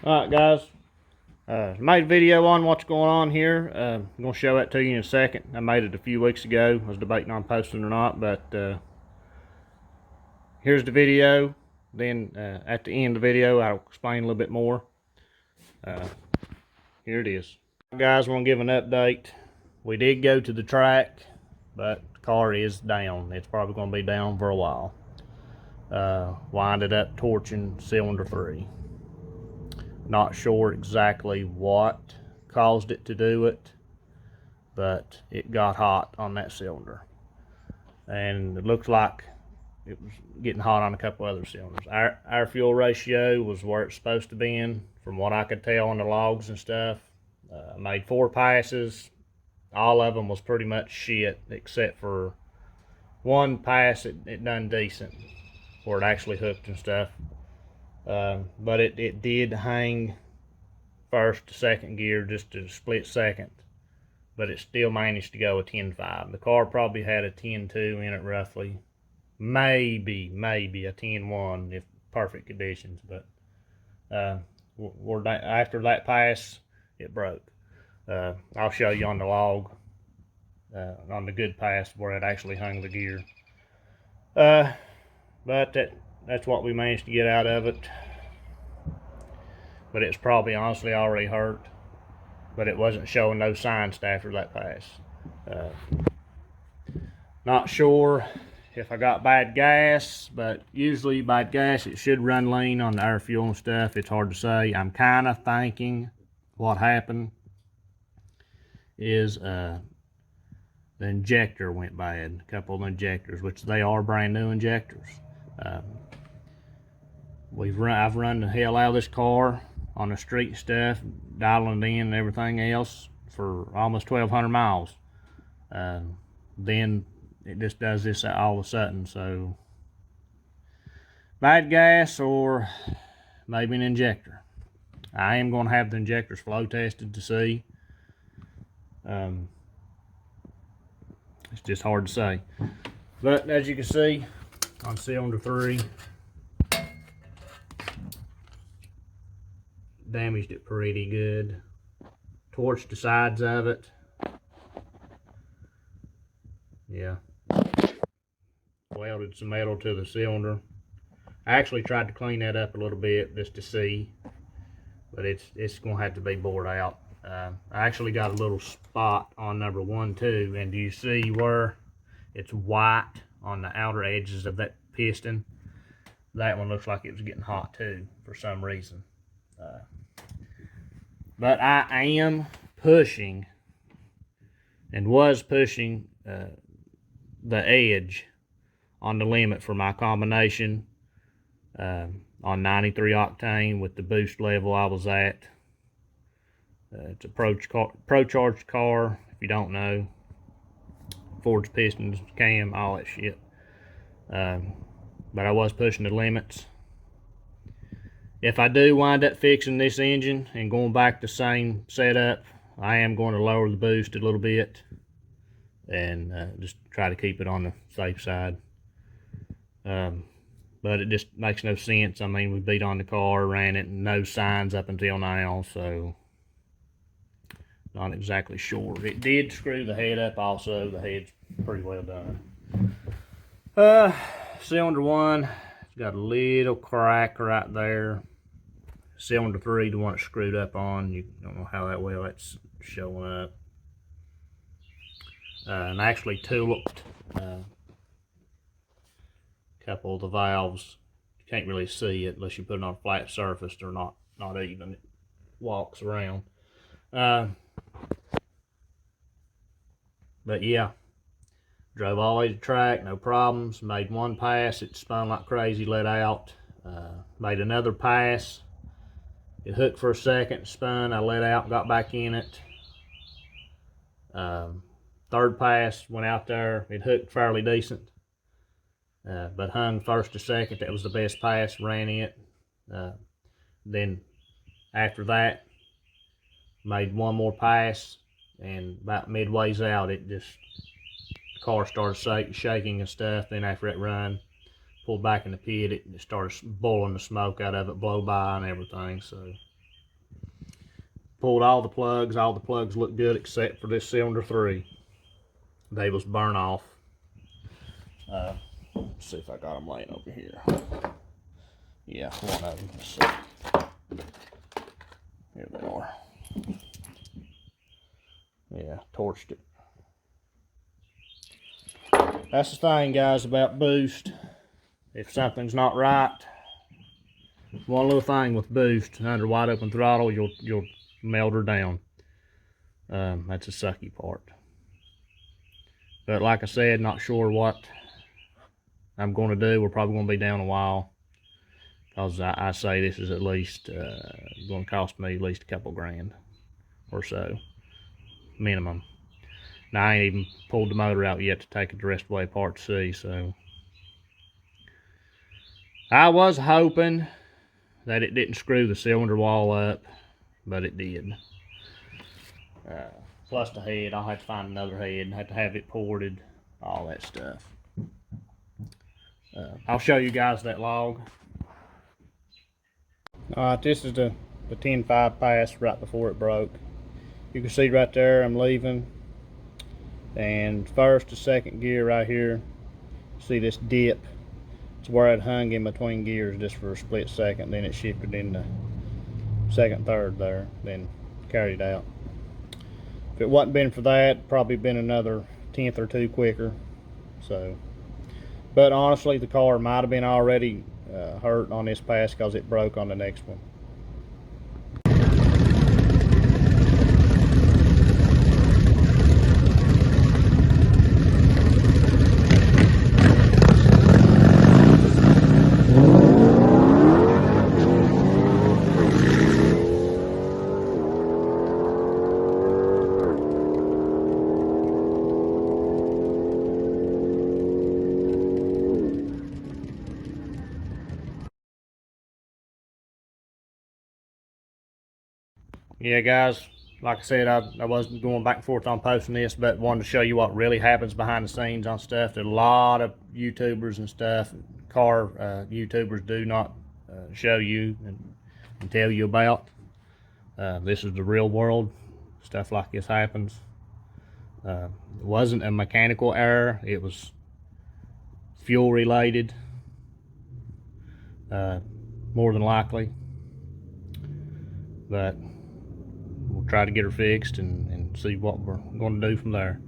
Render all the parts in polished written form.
Alright guys, made a video on what's going on here. I'm going to show that to you in a second. I made it a few weeks ago. I was debating on posting or not, but here's the video. Then at the end of the video I'll explain a little bit more. Here it is. Guys, we're going to give an update. We did go to the track, but the car is down. It's probably going to be down for a while. Winded up torching cylinder 3. Not sure exactly what caused it to do it, but it got hot on that cylinder. And it looks like it was getting hot on a couple other cylinders. Our fuel ratio was where it's supposed to be in, from what I could tell on the logs and stuff. I made 4 passes. All of them was pretty much shit, except for one pass it done decent, where it actually hooked and stuff. But it did hang first to second gear just a split second, but it still managed to go a 10.5. The car probably had a 10.2 in it roughly, maybe a 10.1 if perfect conditions. But after that pass it broke. I'll show you on the log on the good pass where it actually hung the gear. But that's what we managed to get out of it. But it's probably honestly already hurt. But it wasn't showing no signs after that pass. Not sure if I got bad gas, but usually bad gas, it should run lean on the air fuel and stuff. It's hard to say. I'm kind of thinking what happened is the injector went bad. A couple of injectors, which they are brand new injectors. I've run the hell out of this car on the street stuff, dialing it in and everything else for almost 1,200 miles. Then it just does this all of a sudden. So bad gas or maybe an injector. I am going to have the injectors flow tested to see. It's just hard to say. But as you can see on cylinder 3, damaged it pretty good. Torched the sides of it. Yeah. Welded some metal to the cylinder. I actually tried to clean that up a little bit just to see, but it's gonna have to be bored out. I actually got a little spot on number 1 too, and do you see where it's white on the outer edges of that piston? That one looks like it was getting hot too for some reason. But I am pushing and was pushing the edge on the limit for my combination on 93 octane with the boost level I was at. It's a pro-charged car, if you don't know. Forged pistons, cam, all that shit. But I was pushing the limits. If I do wind up fixing this engine and going back to the same setup, I am going to lower the boost a little bit and just try to keep it on the safe side. But it just makes no sense. I mean, we beat on the car, ran it, and no signs up until now, so not exactly sure. It did screw the head up also. The head's pretty well done. Cylinder 1, it's got a little crack right there. Cylinder 3, the one it's screwed up on, you don't know how that well that's showing up. And I actually tuliped a couple of the valves. You can't really see it unless you put it on a flat surface. They're not even. It walks around. But yeah, drove all the way to the track, no problems. Made 1 pass, it spun like crazy, let out. Made another pass. It hooked for a second, spun, I let out, got back in it. 3rd pass, went out there, it hooked fairly decent. But hung first to second, that was the best pass, ran it. Then after that, made 1 more pass, and about midways out, the car started shaking and stuff. Then after that run, pulled back in the pit, it started boiling the smoke out of it, blow by and everything. So pulled all the plugs. All the plugs look good except for this cylinder 3. They was burnt off. Let's see if I got them laying over here. Yeah, one of them. Let's see. Here they are. Yeah, torched it. That's the thing, guys, about boost. If something's not right, one little thing with boost under wide open throttle, you'll melt her down. That's a sucky part. But like I said, not sure what I'm going to do. We're probably going to be down a while, because I say this is at least going to cost me at least a couple grand or so, minimum. Now, I ain't even pulled the motor out yet to take it the rest of the way apart to see, so. I was hoping that it didn't screw the cylinder wall up, but it did. Plus the head, I'll have to find another head and have to have it ported, all that stuff. I'll show you guys that log. Alright, this is the 10.5 pass right before it broke. You can see right there I'm leaving, and first to second gear right here, see this dip. It's where it hung in between gears just for a split second, then it shifted into second, third there, then carried out. If it wasn't been for that, probably been another 10th or 2 quicker. So, but honestly, the car might have been already hurt on this pass because it broke on the next one. Yeah, guys, like I said, I wasn't going back and forth on posting this, but wanted to show you what really happens behind the scenes on stuff that a lot of YouTubers and stuff, car YouTubers, do not show you and tell you about. This is the real world. Stuff like this happens. It wasn't a mechanical error. It was fuel related, more than likely. But we'll try to get her fixed and see what we're going to do from there.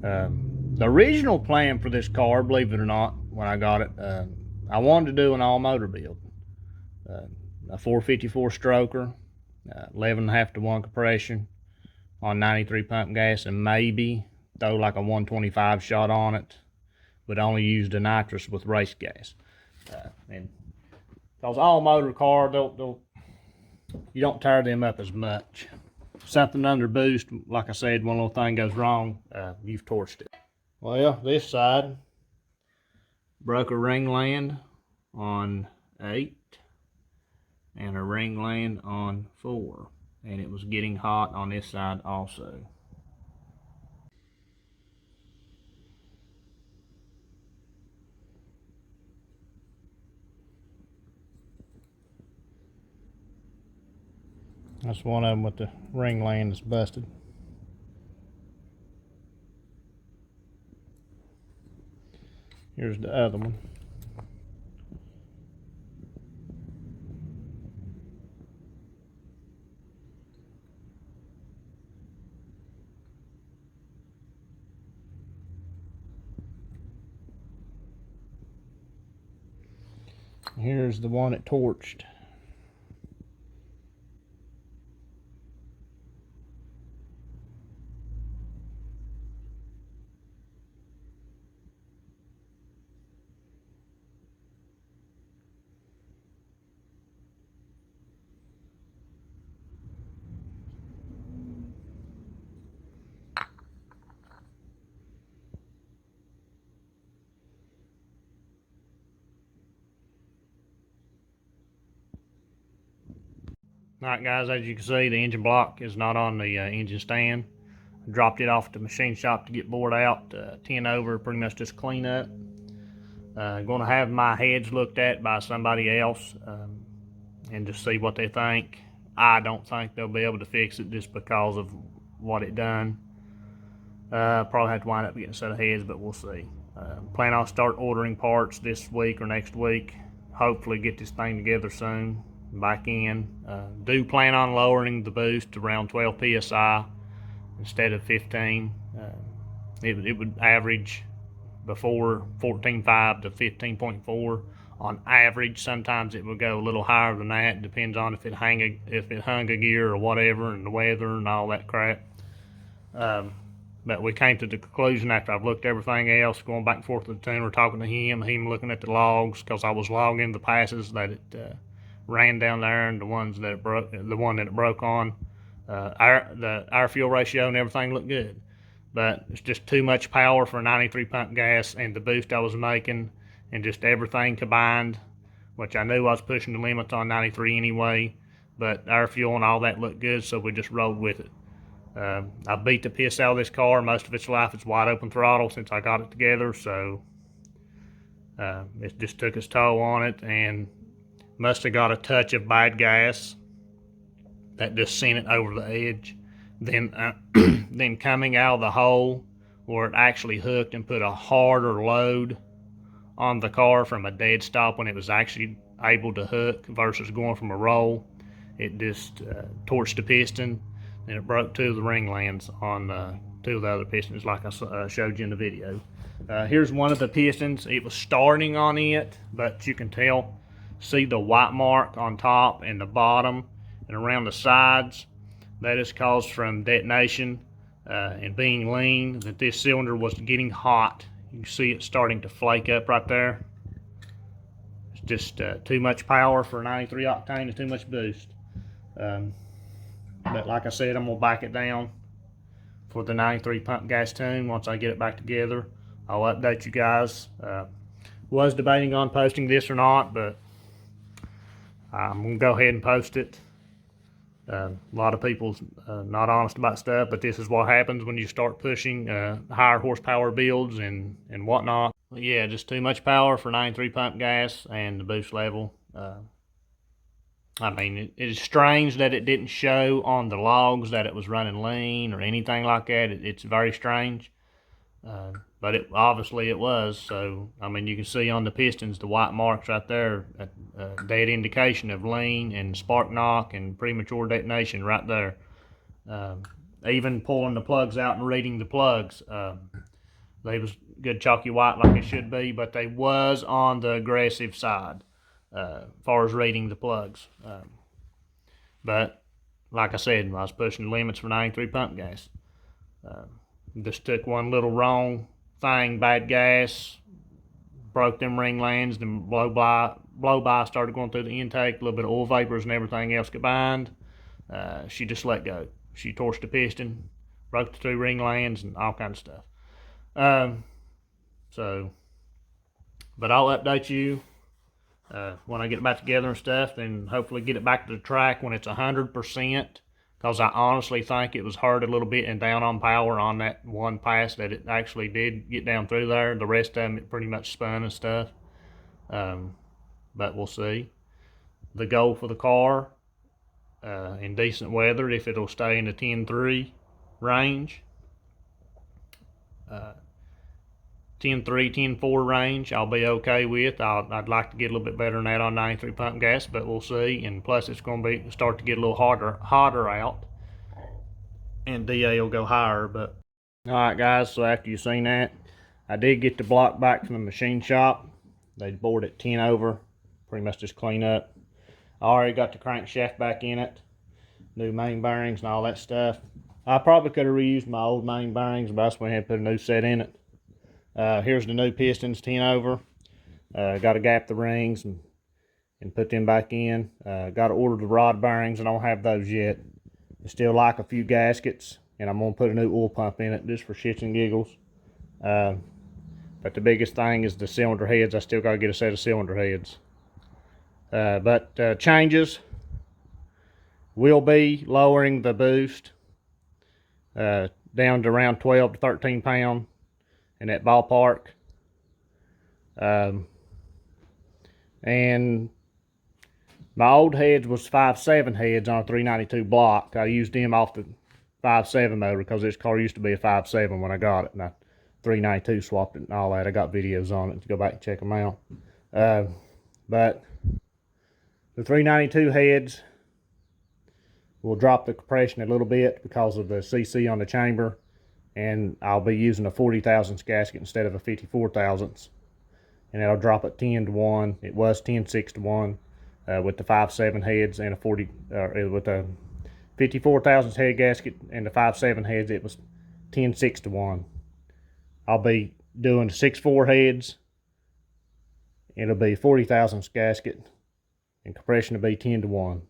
The original plan for this car, believe it or not, when I got it, I wanted to do an all motor build. A 454 stroker, 11.5 to 1 compression on 93 pump gas, and maybe throw like a 125 shot on it, but only use the nitrous with race gas. And because all motor car, you don't tear them up as much. Something under boost, like I said, one little thing goes wrong, you've torched it. Well, this side broke a ring land on 8 and a ring land on 4, and it was getting hot on this side also. That's one of them with the ring land that's busted. Here's the other one. Here's the one it torched. Alright guys, as you can see, the engine block is not on the engine stand. I dropped it off at the machine shop to get bored out, 10 over, pretty much just clean up. Going to have my heads looked at by somebody else and just see what they think. I don't think they'll be able to fix it just because of what it done. Probably have to wind up getting a set of heads, but we'll see. Plan on start ordering parts this week or next week. Hopefully get this thing together soon. Back in. Do plan on lowering the boost to around 12 psi instead of 15. It would average before 14.5 to 15.4 on average. Sometimes it would go a little higher than that. Depends on if it hung a gear or whatever, and the weather and all that crap. But we came to the conclusion after I've looked at everything else, going back and forth to the tuner, talking to him looking at the logs, because I was logging the passes that it ran down there and the ones that it broke, the one that it broke on. The air fuel ratio and everything looked good, but it's just too much power for a 93 pump gas, and the boost I was making and just everything combined, which I knew I was pushing the limits on 93 anyway, but air fuel and all that looked good, so we just rolled with it. I beat the piss out of this car. Most of its life it's wide open throttle since I got it together, so it just took its toll on it, and must have got a touch of bad gas that just sent it over the edge. Then then coming out of the hole where it actually hooked and put a harder load on the car from a dead stop when it was actually able to hook versus going from a roll, it just torched the piston, and it broke two of the ring lands on two of the other pistons like I showed you in the video. Here's one of the pistons. It was starting on it, but you can see the white mark on top and the bottom and around the sides. That is caused from detonation and being lean, that this cylinder was getting hot. You can see it starting to flake up right there. It's just too much power for 93 octane and too much boost. But like I said, I'm gonna back it down for the 93 pump gas tune. Once I get it back together, I'll update you guys. Was debating on posting this or not, but I'm gonna go ahead and post it. A lot of people's not honest about stuff, but this is what happens when you start pushing higher horsepower builds and whatnot. But yeah, just too much power for 93 pump gas and the boost level. I mean, it is strange that it didn't show on the logs that it was running lean or anything like that. It's very strange, but obviously it was. So, I mean, you can see on the pistons the white marks right there, a dead indication of lean and spark knock and premature detonation right there. Even pulling the plugs out and reading the plugs, they was good chalky white like it should be, but they was on the aggressive side. As far as reading the plugs. But like I said, I was pushing the limits for 93 pump gas. Just took one little wrong thing, bad gas, broke them ring lands, and blow by started going through the intake, a little bit of oil vapors and everything else combined. She just let go. She torched the piston, broke the two ring lands, and all kinds of stuff. But I'll update you when I get it back together and stuff, then hopefully get it back to the track when it's 100%, because I honestly think it was hurt a little bit and down on power on that one pass that it actually did get down through there. The rest of them, it pretty much spun and stuff. But we'll see. The goal for the car in decent weather, if it'll stay in the 10.3 range, 10.3, 10.4 range, I'll be okay with. I'd like to get a little bit better than that on 93 pump gas, but we'll see. And plus, it's going to start to get a little hotter out, and DA will go higher. But all right, guys. So after you've seen that, I did get the block back from the machine shop. They bored it 10 over, pretty much just clean up. I already got the crankshaft back in it, new main bearings and all that stuff. I probably could have reused my old main bearings, but I just went ahead and put a new set in it. Here's the new pistons, 10 over. Got to gap the rings and put them back in. Got to order the rod bearings. I don't have those yet. I still like a few gaskets, and I'm going to put a new oil pump in it just for shits and giggles. But the biggest thing is the cylinder heads. I still got to get a set of cylinder heads. But changes will be lowering the boost down to around 12 to 13 pound in that ballpark. And My old heads was 5.7 heads on a 392 block. I used them off the 5.7 motor because this car used to be a 5.7 when I got it, and I 392 swapped it and all that. I got videos on it to go back and check them out. But the 392 heads will drop the compression a little bit because of the CC on the chamber, and I'll be using a 40 thousandths gasket instead of a 54 thousandths, and it'll drop it 10 to 1. It was 10.6 to 1 with the 5.7 heads, and a with a 54 thousandths head gasket and the 5.7 heads, it was 10.6 to 1. I'll be doing 6.4 heads. It'll be 40 thousandths gasket, and compression will be 10 to 1.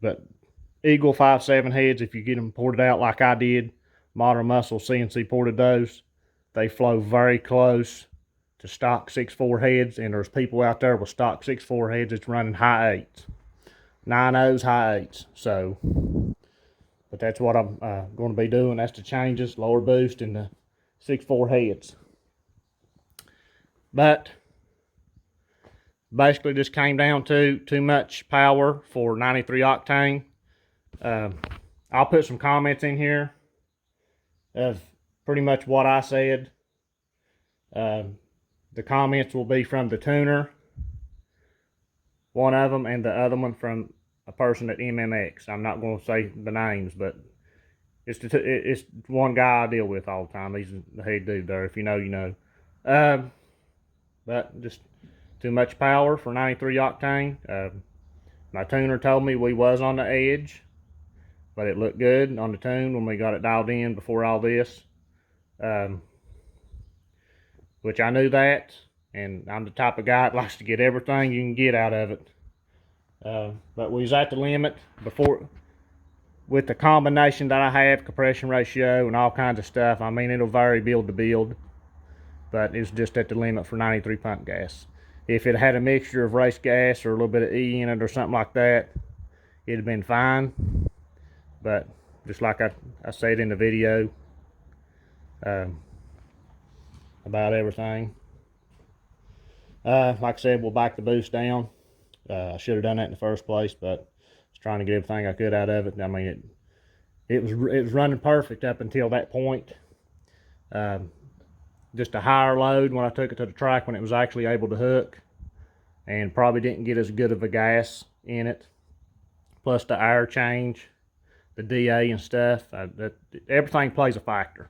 But Eagle 5.7 heads, if you get them ported out like I did, Modern Muscle CNC ported those, they flow very close to stock 6.4 heads, and there's people out there with stock 6.4 heads that's running high 8s. 9.0s, high 8s. So, but that's what I'm going to be doing. That's the changes, lower boost and the 6.4 heads. But basically just came down to too much power for 93 octane. I'll put some comments in here of pretty much what I said. The comments will be from the tuner, one of them, and the other one from a person at MMX. I'm not going to say the names, but it's one guy I deal with all the time. He's the head dude there. If you know, you know. But just too much power for 93 octane. My tuner told me we was on the edge, but it looked good on the tune when we got it dialed in before all this. Which I knew that, and I'm the type of guy that likes to get everything you can get out of it. But we was at the limit before, with the combination that I have, compression ratio and all kinds of stuff. I mean, it'll vary build to build, but it's just at the limit for 93 pump gas. If it had a mixture of race gas or a little bit of E in it or something like that, it'd have been fine. But just like I said in the video about everything, like I said, we'll back the boost down. I should have done that in the first place, but I was trying to get everything I could out of it. I mean, it was running perfect up until that point. Just a higher load when I took it to the track when it was actually able to hook, and probably didn't get as good of a gas in it. Plus the air change, the DA and stuff, everything plays a factor.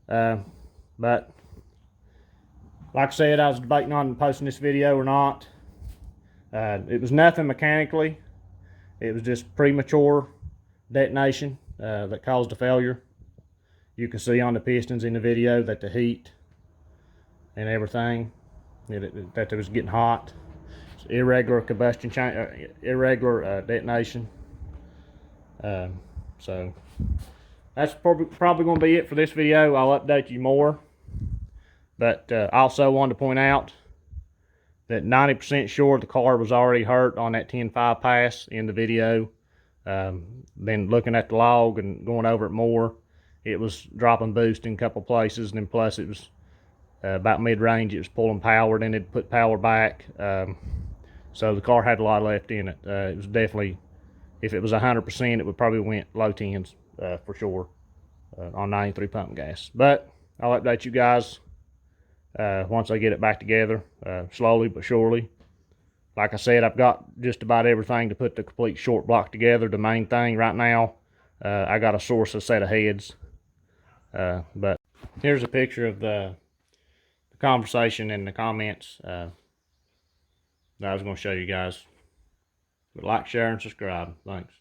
But like I said, I was debating on posting this video or not. It was nothing mechanically. It was just premature detonation that caused a failure. You can see on the pistons in the video that the heat and everything, that it was getting hot. It's irregular combustion, irregular detonation. So that's probably going to be it for this video. I'll update you more. But also wanted to point out that 90% sure the car was already hurt on that 10.5 pass in the video. Then looking at the log and going over it more, it was dropping boost in a couple places, and then plus it was about mid-range, it was pulling power, then it put power back. So the car had a lot left in it. It was definitely, if it was 100%, it would probably went low tens for sure on 93 pump gas. But I'll update you guys once I get it back together, slowly but surely. Like I said, I've got just about everything to put the complete short block together. The main thing right now, I got to source a set of heads. But here's a picture of the conversation in the comments that I was going to show you guys. But like, share, and subscribe. Thanks.